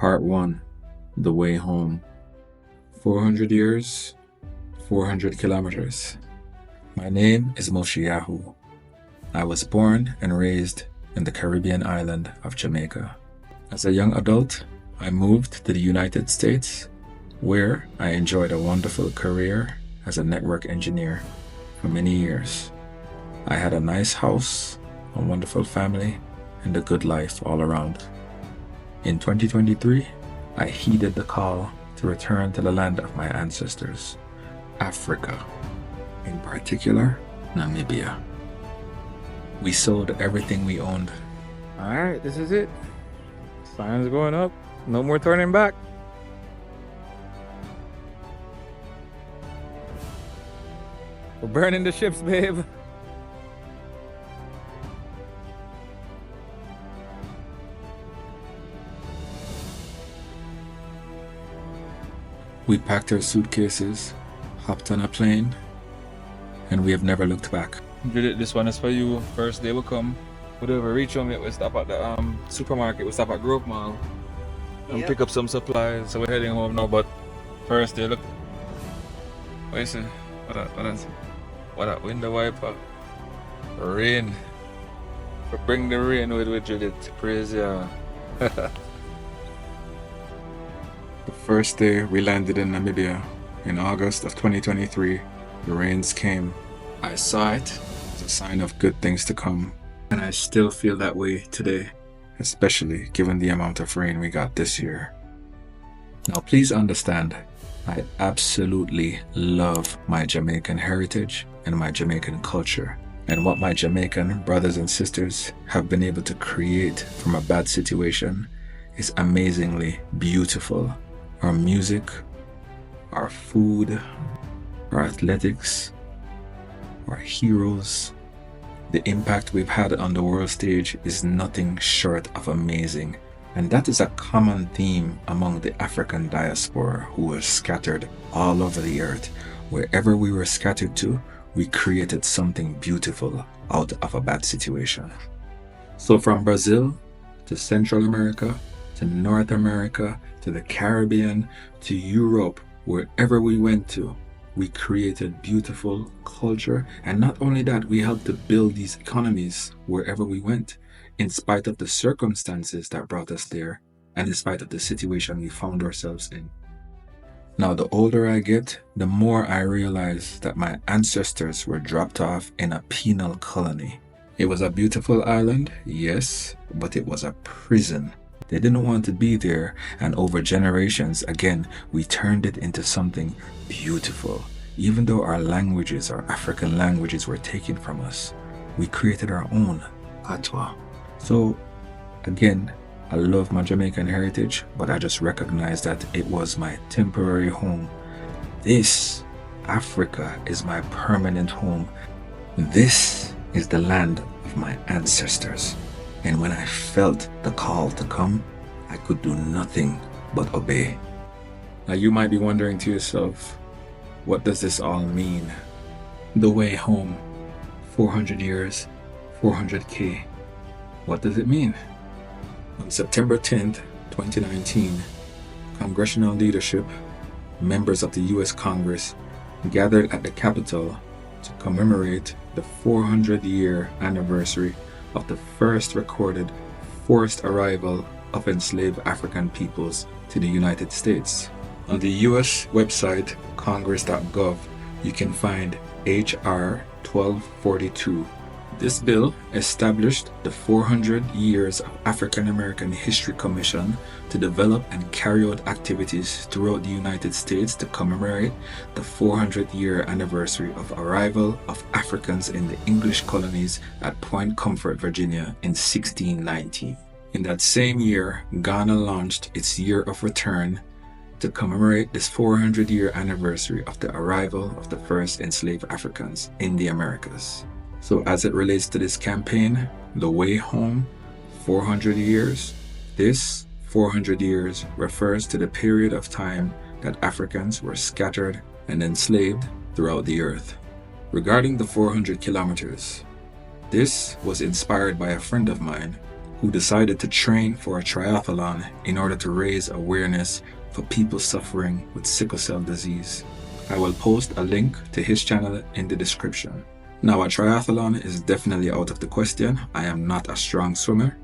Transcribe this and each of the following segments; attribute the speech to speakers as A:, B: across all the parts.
A: Part 1. The Way Home. 400 years, 400 kilometers. My name is Moshe Yahu. I was born and raised in the Caribbean island of Jamaica. As a young adult, I moved to the United States, where I enjoyed a wonderful career as a network engineer for many years. I had a nice house, a wonderful family, and a good life all around. In 2023, I heeded the call to return to the land of my ancestors, Africa, in particular, Namibia. We sold everything we owned.
B: Alright, this is it. Signs going up. No more turning back. We're burning the ships, babe.
A: We packed our suitcases, hopped on a plane, and we have never looked back.
B: Judith, this one is for you. First day will come. Whatever reach home, we stop at the supermarket. We stop at Grove Mall and pick up some supplies. So we're heading home now. But first day, look. What is it? What that window wiper? Rain. We bring the rain with Judith. Praise ya.
A: The first day we landed in Namibia in August of 2023, the rains came. I saw it as a sign of good things to come, and I still feel that way today, especially given the amount of rain we got this year. Now please understand, I absolutely love my Jamaican heritage and my Jamaican culture, and what my Jamaican brothers and sisters have been able to create from a bad situation is amazingly beautiful. Our music, our food, our athletics, our heroes. The impact we've had on the world stage is nothing short of amazing. And that is a common theme among the African diaspora who were scattered all over the earth. Wherever we were scattered to, we created something beautiful out of a bad situation. So from Brazil to Central America, to North America, to the Caribbean, to Europe, wherever we went to, we created beautiful culture. And not only that, we helped to build these economies wherever we went, in spite of the circumstances that brought us there, and in spite of the situation we found ourselves in. Now, the older I get, the more I realize that my ancestors were dropped off in a penal colony. It was a beautiful island, yes, but it was a prison. They didn't want to be there, and over generations, again, we turned it into something beautiful. Even though our languages, our African languages, were taken from us, we created our own patois. So, again, I love my Jamaican heritage, but I just recognize that it was my temporary home. This, Africa, is my permanent home. This is the land of my ancestors. And when I felt the call to come, I could do nothing but obey. Now you might be wondering to yourself, what does this all mean? The way home, 400 years, 400K. What does it mean? On September 10th, 2019, congressional leadership, members of the US Congress, gathered at the Capitol to commemorate the 400-year anniversary of the first recorded forced arrival of enslaved African peoples to the United States. On the US website, congress.gov, you can find H.R. 1242. This bill established the 400 Years of African American History Commission to develop and carry out activities throughout the United States to commemorate the 400-year anniversary of arrival of Africans in the English colonies at Point Comfort, Virginia in 1619. In that same year, Ghana launched its Year of Return to commemorate this 400-year anniversary of the arrival of the first enslaved Africans in the Americas. So as it relates to this campaign, the way home, 400 years, this 400 years refers to the period of time that Africans were scattered and enslaved throughout the earth. Regarding the 400 kilometers, this was inspired by a friend of mine who decided to train for a triathlon in order to raise awareness for people suffering with sickle cell disease. I will post a link to his channel in the description. Now, a triathlon is definitely out of the question. I am not a strong swimmer,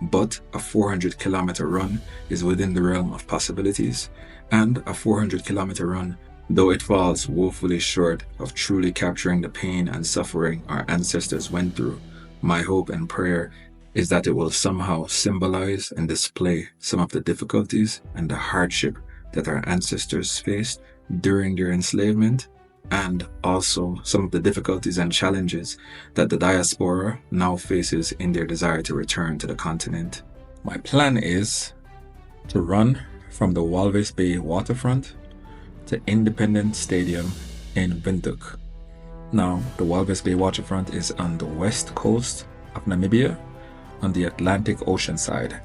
A: but a 400-kilometer run is within the realm of possibilities, and a 400-kilometer run, though it falls woefully short of truly capturing the pain and suffering our ancestors went through, my hope and prayer is that it will somehow symbolize and display some of the difficulties and the hardship that our ancestors faced during their enslavement, and also some of the difficulties and challenges that the diaspora now faces in their desire to return to the continent. My plan is to run from the Walvis Bay waterfront to Independence Stadium in Windhoek. Now, the Walvis Bay waterfront is on the west coast of Namibia, on the Atlantic Ocean side,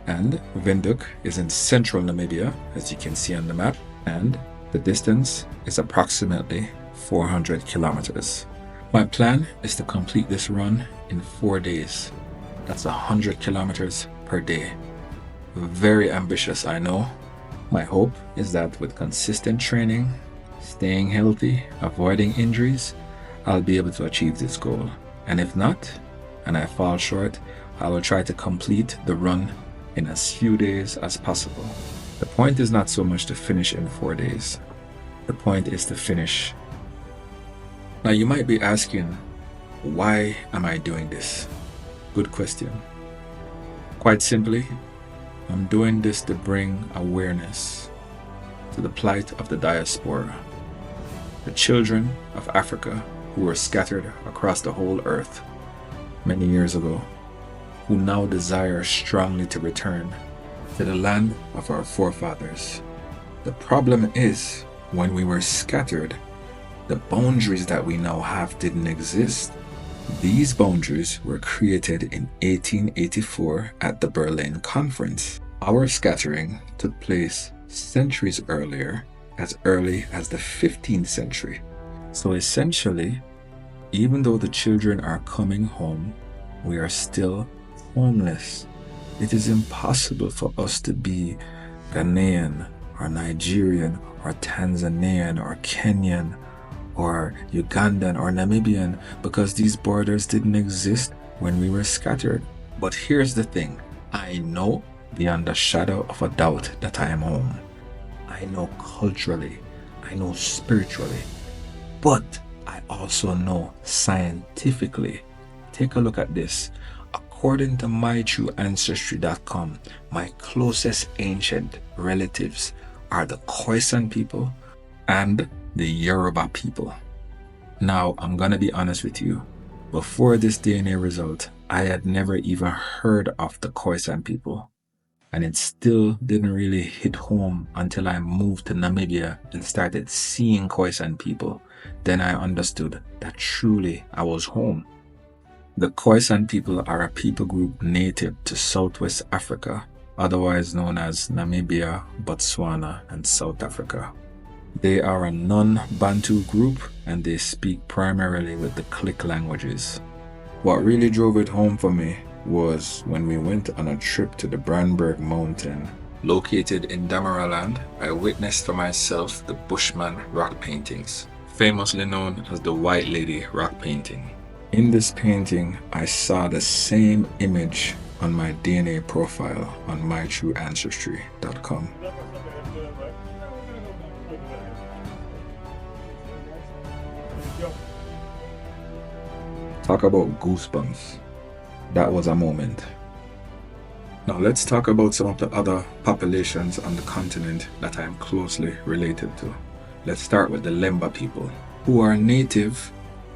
A: and Windhoek is in central Namibia, as you can see on the map, and the distance is approximately 400 kilometers. My plan is to complete this run in 4 days. That's 100 kilometers per day. Very ambitious, I know. My hope is that with consistent training, staying healthy, avoiding injuries, I'll be able to achieve this goal. And if not, and I fall short, I will try to complete the run in as few days as possible. The point is not so much to finish in 4 days. The point is to finish. Now you might be asking, why am I doing this? Good question. Quite simply, I'm doing this to bring awareness to the plight of the diaspora, the children of Africa who were scattered across the whole earth many years ago, who now desire strongly to return to the land of our forefathers. The problem is, when we were scattered, the boundaries that we now have didn't exist. These boundaries were created in 1884 at the Berlin Conference. Our scattering took place centuries earlier, as early as the 15th century. So essentially, even though the children are coming home, we are still homeless. It is impossible for us to be Ghanaian or Nigerian or Tanzanian or Kenyan or Ugandan or Namibian because these borders didn't exist when we were scattered. But here's the thing, I know beyond a shadow of a doubt that I am home. I know culturally, I know spiritually, but I also know scientifically. Take a look at this. According to mytrueancestry.com, my closest ancient relatives are the Khoisan people and the Yoruba people. Now, I'm gonna be honest with you. Before this DNA result, I had never even heard of the Khoisan people. And it still didn't really hit home until I moved to Namibia and started seeing Khoisan people. Then I understood that truly I was home. The Khoisan people are a people group native to Southwest Africa, otherwise known as Namibia, Botswana, and South Africa. They are a non-Bantu group and they speak primarily with the click languages. What really drove it home for me was when we went on a trip to the Brandberg Mountain. Located in Damaraland, I witnessed for myself the Bushman rock paintings, famously known as the White Lady rock painting. In this painting, I saw the same image on my DNA profile on mytrueancestry.com. Talk about goosebumps. That was a moment. Now let's talk about some of the other populations on the continent that I am closely related to. Let's start with the Lemba people, who are native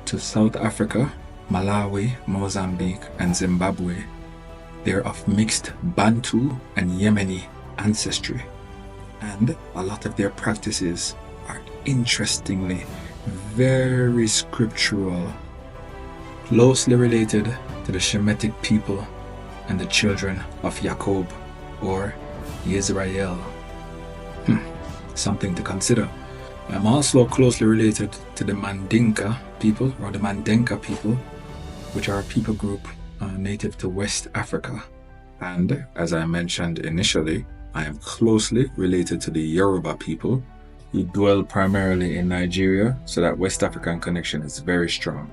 A: to South Africa, Malawi, Mozambique, and Zimbabwe. They're of mixed Bantu and Yemeni ancestry, and a lot of their practices are interestingly very scriptural, closely related to the Shemitic people and the children of Jacob or Israel. Something to consider. I'm also closely related to the Mandinka people or the Mandenka people, which are a people group native to West Africa. And as I mentioned initially, I am closely related to the Yoruba people who dwell primarily in Nigeria, so that West African connection is very strong.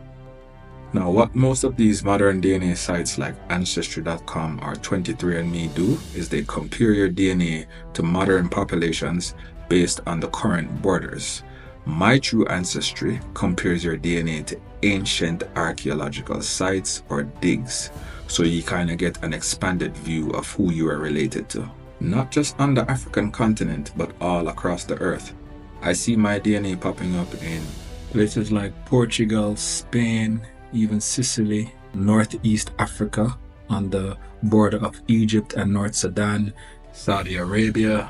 A: Now, what most of these modern DNA sites like Ancestry.com or 23andMe do is they compare your DNA to modern populations based on the current borders. My True Ancestry compares your DNA to ancient archaeological sites or digs, so you kind of get an expanded view of who you are related to. Not just on the African continent, but all across the earth. I see my DNA popping up in places like Portugal, Spain, even Sicily, Northeast Africa, on the border of Egypt and North Sudan, Saudi Arabia.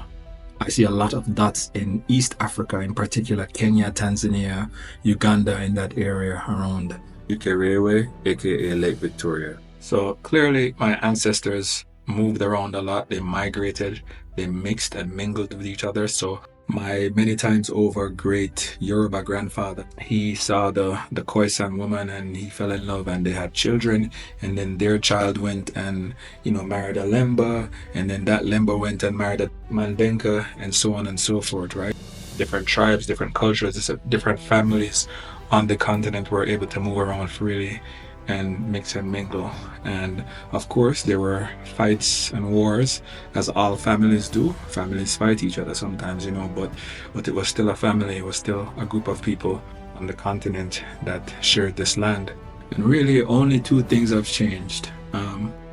A: I see a lot of dots in East Africa, in particular Kenya, Tanzania, Uganda, in that area around Ukerewe, aka Lake Victoria. So clearly my ancestors moved around a lot, they migrated, they mixed and mingled with each other. So my many times over great Yoruba grandfather, he saw the Khoisan woman and he fell in love and they had children, and then their child went and married a Lemba, and then that Lemba went and married a Mandenka, and so on and so forth, right? Different tribes, different cultures, different families on the continent were able to move around freely and mix and mingle. And of course there were fights and wars, as all families do. Families fight each other sometimes, but it was still a family, it was still a group of people on the continent that shared this land. And really only two things have changed.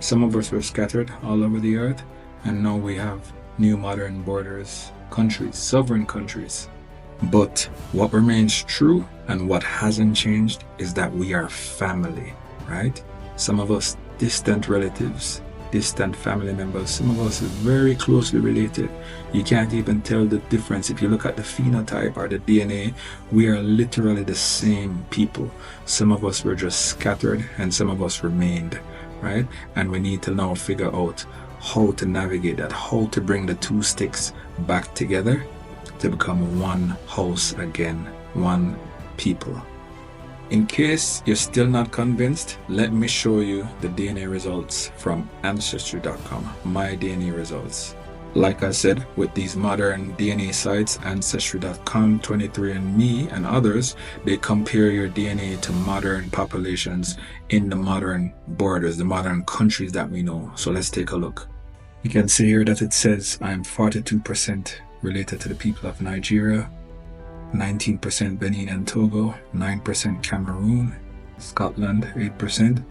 A: Some of us were scattered all over the earth, and now we have new modern borders, countries, sovereign countries. But what remains true and what hasn't changed is that we are family, right? Some of us distant relatives, distant family members, some of us very closely related. You can't even tell the difference. If you look at the phenotype or the DNA, we are literally the same people. Some of us were just scattered and some of us remained, right? And we need to now figure out how to navigate that, how to bring the two sticks back together to become one house again, one people. In case you're still not convinced, let me show you the DNA results from Ancestry.com, my DNA results. Like I said, with these modern DNA sites, Ancestry.com, 23andMe, and others, they compare your DNA to modern populations in the modern borders, the modern countries that we know. So let's take a look. You can see here that it says I'm 42% related to the people of Nigeria, 19% Benin and Togo, 9% Cameroon, Scotland 8%,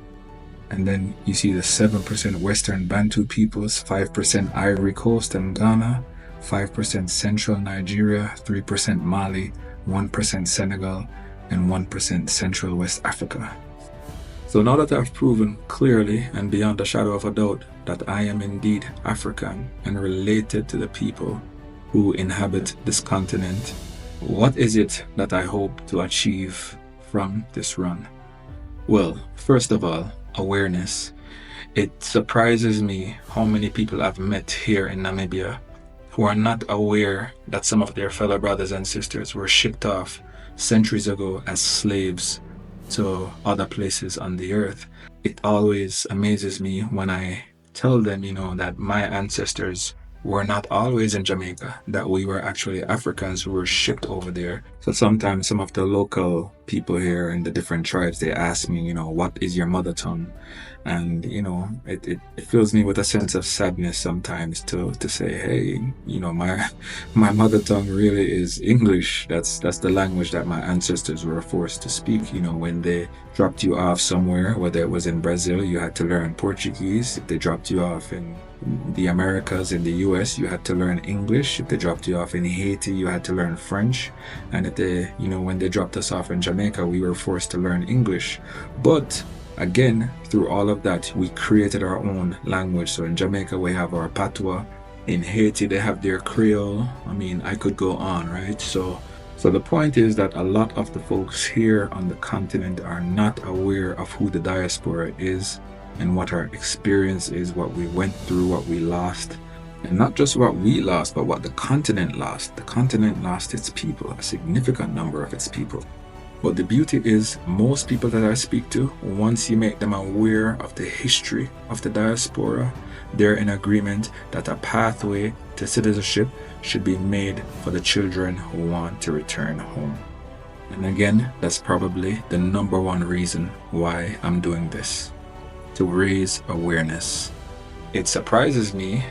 A: and then you see the 7% Western Bantu peoples, 5% Ivory Coast and Ghana, 5% Central Nigeria, 3% Mali, 1% Senegal, and 1% Central West Africa. So now that I've proven clearly and beyond a shadow of a doubt that I am indeed African and related to the people who inhabit this continent, what is it that I hope to achieve from this run? Well, first of all, awareness. It surprises me how many people I've met here in Namibia who are not aware that some of their fellow brothers and sisters were shipped off centuries ago as slaves to other places on the earth. It always amazes me when I tell them, that my ancestors were not always in Jamaica, that we were actually Africans who were shipped over there. So sometimes some of the local people here in the different tribes, they ask me, what is your mother tongue? And, it fills me with a sense of sadness sometimes to say, hey, my mother tongue really is English. That's the language that my ancestors were forced to speak. When they dropped you off somewhere, whether it was in Brazil, you had to learn Portuguese. If they dropped you off in the Americas, in the US, you had to learn English. If they dropped you off in Haiti, you had to learn French. And if they, when they dropped us off in Jamaica, we were forced to learn English. But again, through all of that, we created our own language. So in Jamaica, we have our patois. In Haiti, they have their Creole. I could go on, right? So the point is that a lot of the folks here on the continent are not aware of who the diaspora is and what our experience is, what we went through, what we lost. And not just what we lost, but what the continent lost. The continent lost its people, a significant number of its people. But the beauty is, most people that I speak to, once you make them aware of the history of the diaspora, they're in agreement that a pathway to citizenship should be made for the children who want to return home. And again, that's probably the number one reason why I'm doing this, to raise awareness. It surprises me,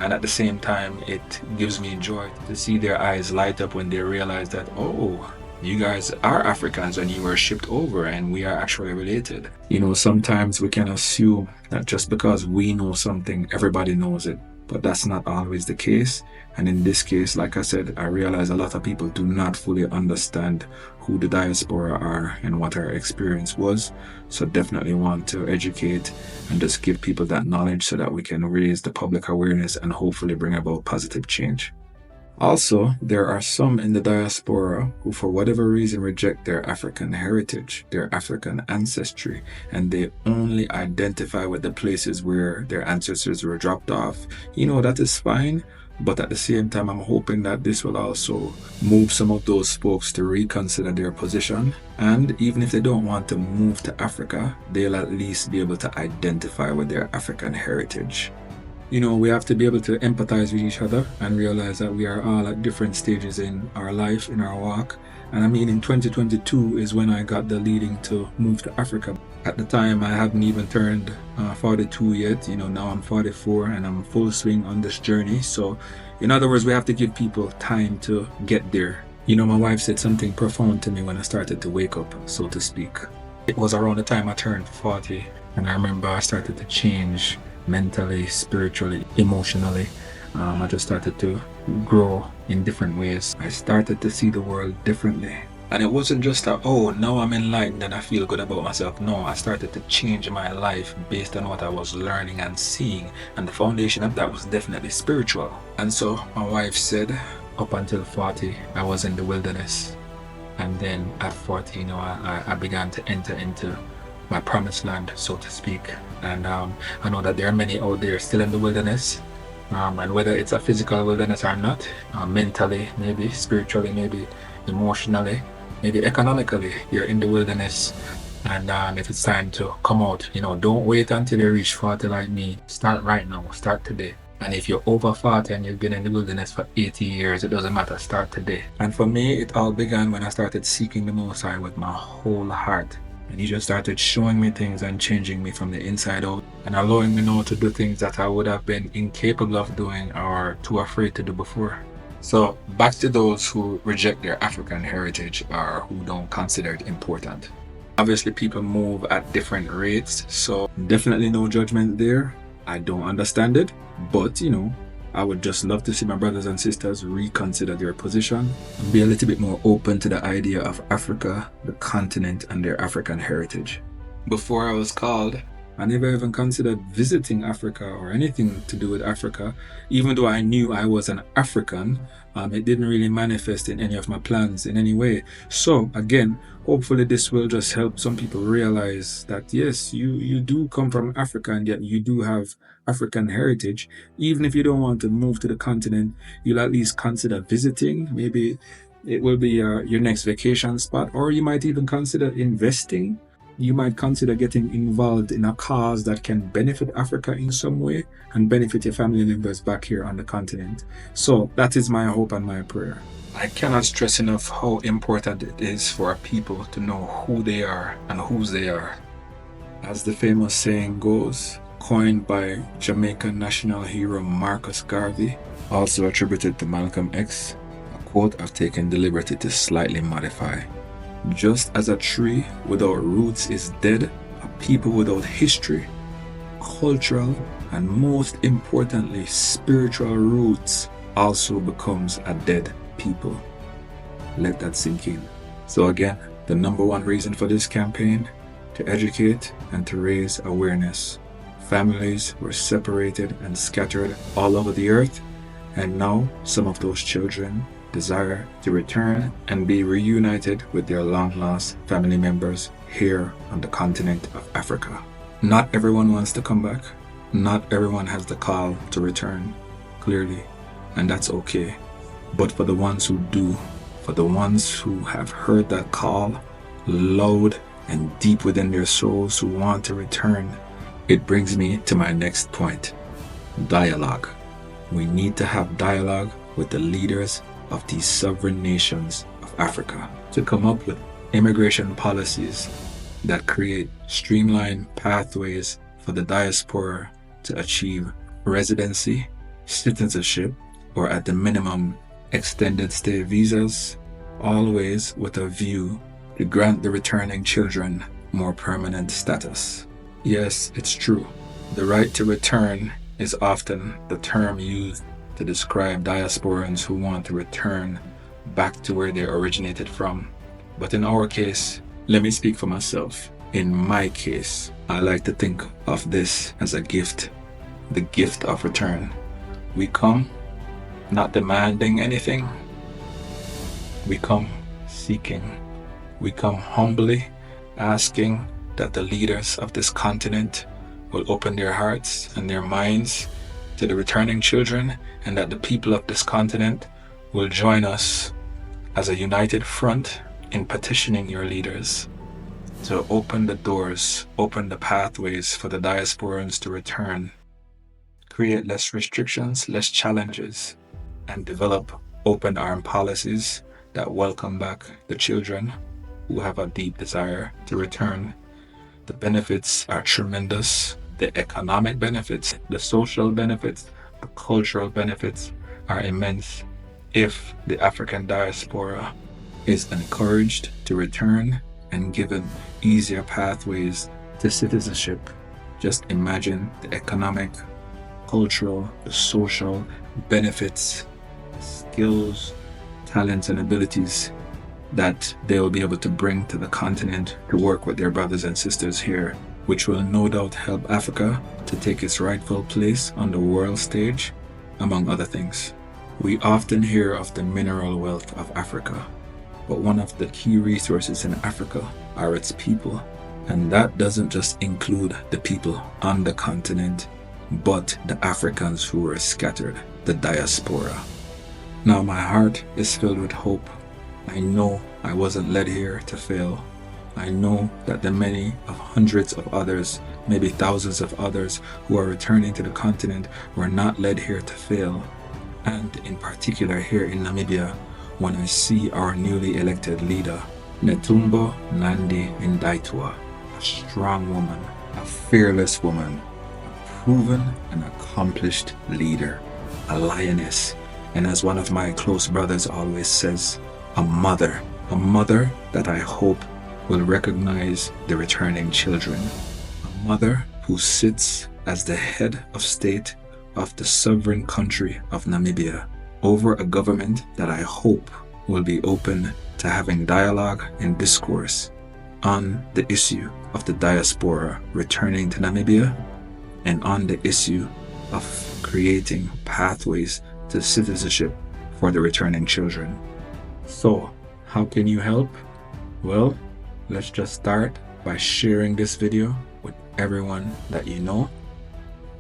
A: and at the same time, it gives me joy to see their eyes light up when they realize that, oh, you guys are Africans and you were shipped over and we are actually related. You know, sometimes we can assume that just because we know something, everybody knows it. But that's not always the case. And in this case, like I said, I realize a lot of people do not fully understand who the diaspora are and what our experience was. So definitely want to educate and just give people that knowledge so that we can raise the public awareness and hopefully bring about positive change. Also, there are some in the diaspora who for whatever reason reject their African heritage, their African ancestry, and they only identify with the places where their ancestors were dropped off. You know, that is fine, but at the same time, I'm hoping that this will also move some of those folks to reconsider their position. And even if they don't want to move to Africa, they'll at least be able to identify with their African heritage. You know, we have to be able to empathize with each other and realize that we are all at different stages in our life, in our walk. And I mean, in 2022 is when I got the leading to move to Africa. At the time, I hadn't even turned 42 yet. You know, now I'm 44 and I'm full swing on this journey. So, in other words, we have to give people time to get there. You know, my wife said something profound to me when I started to wake up, so to speak. It was around the time I turned 40, and I remember I started to change mentally, spiritually, emotionally. I just started to grow in different ways. I started to see the world differently. And it wasn't just that, oh, now I'm enlightened and I feel good about myself. No, I started to change my life based on what I was learning and seeing. And the foundation of that was definitely spiritual. And so my wife said, up until 40, I was in the wilderness. And then at 40, you know, I began to enter into my promised land, so to speak. And I know that there are many out there still in the wilderness, and whether it's a physical wilderness or not, mentally, maybe spiritually, maybe emotionally, maybe economically, you're in the wilderness. And if it's time to come out, you know, don't wait until you reach 40 like me. Start right now, start today. And if you're over 40 and you've been in the wilderness for 80 years, it doesn't matter, start today. And for me, it all began when I started seeking the Most High with my whole heart. And he just started showing me things and changing me from the inside out and allowing me now to do things that I would have been incapable of doing or too afraid to do before. So back to those who reject their African heritage or who don't consider it important. Obviously people move at different rates, so definitely no judgment there. I don't understand it, but you know, I would just love to see my brothers and sisters reconsider their position and be a little bit more open to the idea of Africa, the continent, and their African heritage. Before I was called, I never even considered visiting Africa or anything to do with Africa. Even though I knew I was an African, it didn't really manifest in any of my plans in any way. So again, hopefully this will just help some people realize that yes, you do come from Africa and yet you do have African heritage. Even if you don't want to move to the continent, you'll at least consider visiting. Maybe it will be your next vacation spot, or you might even consider investing. You might consider getting involved in a cause that can benefit Africa in some way and benefit your family members back here on the continent. So that is my hope and my prayer. I cannot stress enough how important it is for our people to know who they are and whose they are. As the famous saying goes, coined by Jamaican national hero Marcus Garvey, also attributed to Malcolm X, a quote I've taken the liberty to slightly modify. Just as a tree without roots is dead, a people without history, cultural, and most importantly, spiritual roots also becomes a dead people. Let that sink in. So again, the number one reason for this campaign, to educate and to raise awareness. Families were separated and scattered all over the earth, and now some of those children desire to return and be reunited with their long-lost family members here on the continent of Africa. Not everyone wants to come back. Not everyone has the call to return, clearly, and that's okay. But for the ones who do, for the ones who have heard that call loud and deep within their souls who want to return. It brings me to my next point: dialogue. We need to have dialogue with the leaders of these sovereign nations of Africa to come up with immigration policies that create streamlined pathways for the diaspora to achieve residency, citizenship, or at the minimum, extended stay visas, always with a view to grant the returning children more permanent status. Yes, it's true. The right to return is often the term used to describe diasporans who want to return back to where they originated from. But in our case, let me speak for myself. In my case, I like to think of this as a gift, the gift of return. We come not demanding anything. We come seeking. We come humbly asking that the leaders of this continent will open their hearts and their minds to the returning children, and that the people of this continent will join us as a united front in petitioning your leaders to open the doors, open the pathways for the diasporans to return, create less restrictions, less challenges, and develop open arm policies that welcome back the children who have a deep desire to return. The benefits are tremendous. The economic benefits, the social benefits, the cultural benefits are immense if the African diaspora is encouraged to return and given easier pathways to citizenship. Just imagine the economic, cultural, the social benefits, skills, talents, and abilities that they will be able to bring to the continent to work with their brothers and sisters here, which will no doubt help Africa to take its rightful place on the world stage, among other things. We often hear of the mineral wealth of Africa, but one of the key resources in Africa are its people, and that doesn't just include the people on the continent, but the Africans who are scattered, the diaspora. Now my heart is filled with hope. I know I wasn't led here to fail. I know that the many of hundreds of others, maybe thousands of others who are returning to the continent were not led here to fail. And in particular here in Namibia, when I see our newly elected leader, Netumbo Nandi-Ndaitwah, a strong woman, a fearless woman, a proven and accomplished leader, a lioness, and as one of my close brothers always says, a mother that I hope will recognize the returning children. A mother who sits as the head of state of the sovereign country of Namibia over a government that I hope will be open to having dialogue and discourse on the issue of the diaspora returning to Namibia and on the issue of creating pathways to citizenship for the returning children. So, how can you help? Well, let's just start by sharing this video with everyone that you know.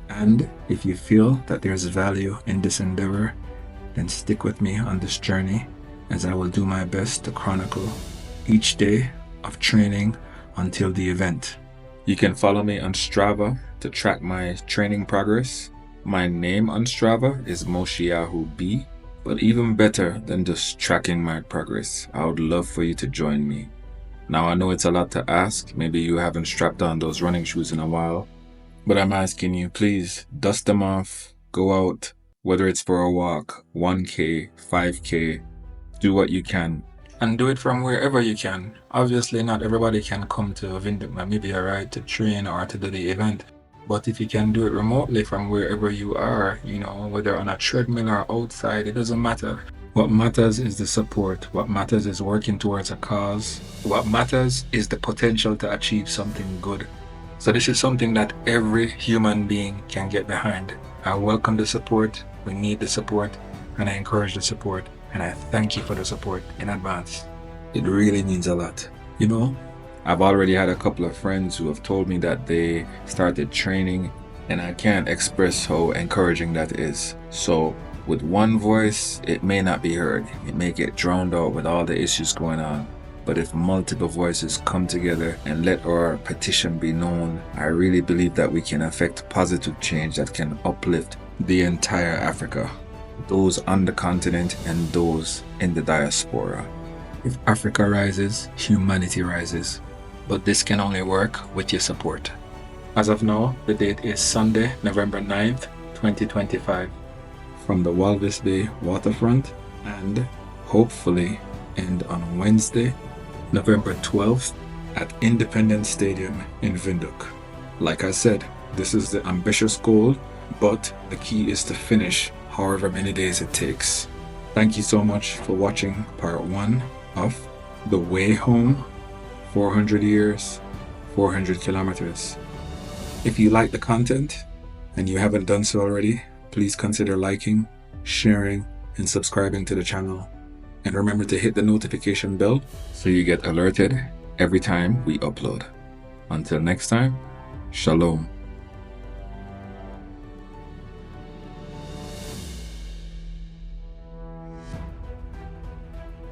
A: And if you feel that there's value in this endeavor, then stick with me on this journey as I will do my best to chronicle each day of training until the event. You can follow me on Strava to track my training progress. My name on Strava is MoshiYahuB, but even better than just tracking my progress, I would love for you to join me. Now I know it's a lot to ask, maybe you haven't strapped on those running shoes in a while, but I'm asking you, please dust them off, go out, whether it's for a walk, 1K, 5K, do what you can. And do it from wherever you can. Obviously not everybody can come to Windhoek, Namibia, right, to train or to do the event. But if you can do it remotely from wherever you are, whether on a treadmill or outside, it doesn't matter. What matters is the support. What matters is working towards a cause. What matters is the potential to achieve something good. So this is something that every human being can get behind. I welcome the support. We need the support. And I encourage the support. And I thank you for the support in advance. It really means a lot. I've already had a couple of friends who have told me that they started training, and I can't express how encouraging that is. So with one voice, it may not be heard. It may get drowned out with all the issues going on. But if multiple voices come together and let our petition be known, I really believe that we can affect positive change that can uplift the entire Africa, those on the continent and those in the diaspora. If Africa rises, humanity rises. But this can only work with your support. As of now, the date is Sunday, November 9th, 2025, from the Walvis Bay waterfront, and hopefully end on Wednesday, November 12th at Independence Stadium in Windhoek. Like I said, this is the ambitious goal, but the key is to finish however many days it takes. Thank you so much for watching part 1 of The Way Home, 400 years, 400 kilometers. If you like the content and you haven't done so already, please consider liking, sharing, and subscribing to the channel. And remember to hit the notification bell so you get alerted every time we upload. Until next time, Shalom.